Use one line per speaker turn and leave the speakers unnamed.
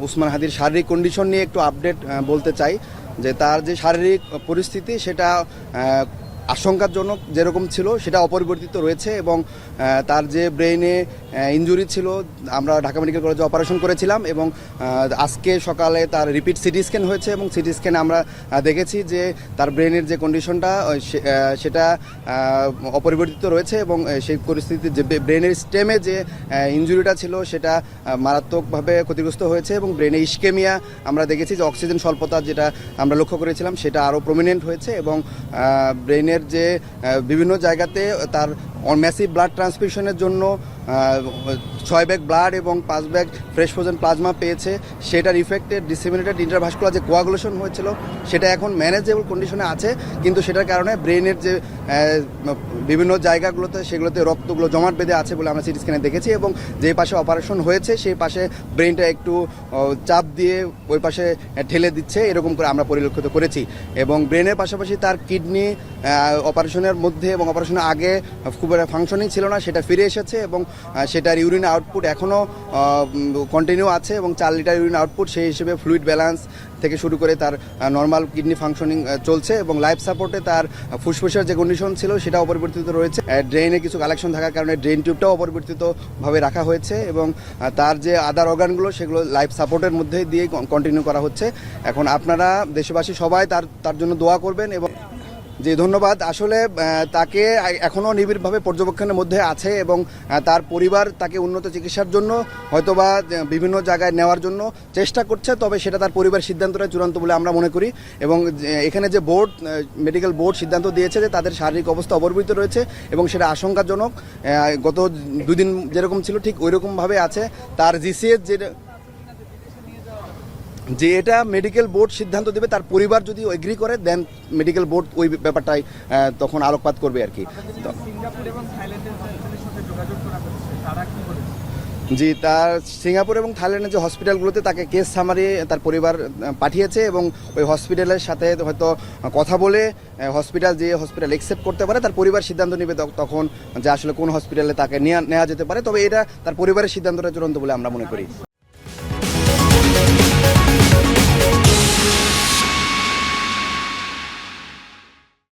উসমান হাদির শারীরিক কন্ডিশন নিয়ে একটু আপডেট বলতে চাই যে তার যে শারীরিক পরিস্থিতি সেটা আশঙ্কাজনক যেরকম ছিল সেটা অপরিবর্তিত রয়েছে এবং তার যে ব্রেইনে ইনজুরি ছিল আমরা ঢাকা মেডিকেল কলেজে অপারেশন করেছিলাম এবং আজকে সকালে তার রিপিট সিটি স্ক্যান হয়েছে এবং সিটি স্ক্যানে আমরা দেখেছি যে তার ব্রেনের যে কন্ডিশনটা সেটা অপরিবর্তিত রয়েছে এবং সেই পরিস্থিতিতে যে ব্রেনের স্টেমে যে ইনজুরিটা ছিল সেটা মারাত্মকভাবে ক্ষতিগ্রস্ত হয়েছে এবং ব্রেনে ইস্কেমিয়া আমরা দেখেছি যে অক্সিজেন স্বল্পতা যেটা আমরা লক্ষ্য করেছিলাম সেটা আরও প্রমিনেন্ট হয়েছে এবং ব্রেনের যে বিভিন্ন জায়গাতে তার ম্যাসিভ ব্লাড ট্রান্সফিউশনের জন্য 6 ব্যাগ ব্লাড এবং 5 ব্যাগ ফ্রেশ ফ্রোজেন প্লাজমা পেয়েছে। সেটার ইফেক্টেড ডিসেমিনেটেড ইন্টারভাস্কুলার যে কোয়াগুলেশন হয়েছিল সেটা এখন ম্যানেজেবল কন্ডিশনে আছে, কিন্তু সেটার কারণে ব্রেনের যে বিভিন্ন জায়গাগুলোতে সেগুলোতে রক্তগুলো জমাট বেঁধে আছে বলে আমরা সিটি স্ক্যানে দেখেছি এবং যে পাশে অপারেশন হয়েছে সেই পাশে ব্রেনটা একটু চাপ দিয়ে ওই পাশে ঠেলে দিচ্ছে এরকম করে আমরা পরিলক্ষিত করেছি এবং ব্রেনের পাশাপাশি তার কিডনি অপারেশনের মধ্যে এবং অপারেশনের আগে খুব একটা ফাংশনিং ছিল না, সেটা ফিরে এসেছে এবং সেটার ইউরিন আউটপুট এখনও কন্টিনিউ আছে এবং 4 লিটার ইউরিন আউটপুট সেই হিসেবে ফ্লুইড ব্যালেন্স থেকে শুরু করে তার নর্মাল কিডনি ফাংশনিং চলছে এবং লাইফ সাপোর্টে তার ফুসফুসের যে কন্ডিশন ছিল সেটা অপরিবর্তিত রয়েছে। ড্রেনে কিছু কালেকশন থাকার কারণে ড্রেন টিউবটাও অপরিবর্তিতভাবে রাখা হয়েছে এবং তার যে আদার অর্গানগুলো সেগুলো লাইফ সাপোর্টের মধ্যে দিয়ে কন্টিনিউ করা হচ্ছে। এখন আপনারা দেশবাসী সবাই তার জন্য দোয়া করবেন এবং জি ধন্যবাদ। আসলে তাকে এখনও নিবিড়ভাবে পর্যবেক্ষণের মধ্যে আছে এবং তার পরিবার তাকে উন্নত চিকিৎসার জন্য হয়তোবা বিভিন্ন জায়গায় নেওয়ার জন্য চেষ্টা করছে, তবে সেটা তার পরিবারের সিদ্ধান্তটা চূড়ান্ত বলে আমরা মনে করি এবং এখানে যে মেডিকেল বোর্ড সিদ্ধান্ত দিয়েছে যে তাদের শারীরিক অবস্থা অপরিবর্তিত রয়েছে এবং সেটা আশঙ্কাজনক, গত 2 দিন যেরকম ছিল ঠিক ওই রকমভাবে আছে। তার জিসিএস যে এটা মেডিকেল বোর্ড সিদ্ধান্ত দেবে, তার পরিবার যদি এগ্রি করে দেন মেডিকেল বোর্ড ওই ব্যাপারটাই তখন আলোকপাত করবে আর কি। জি, তার সিঙ্গাপুর এবং থাইল্যান্ডের যে হসপিটালগুলোতে তাকে কেস সামারি তার পরিবার পাঠিয়েছে এবং ওই হসপিটালের সাথে হয়তো কথা বলে হসপিটাল অ্যাকসেপ্ট করতে পারে, তার পরিবার সিদ্ধান্ত নেবে তখন যে আসলে কোন হসপিটালে তাকে নেওয়া যেতে পারে, তবে এটা তার পরিবারের সিদ্ধান্তটা চূড়ান্ত বলে আমরা মনে করি।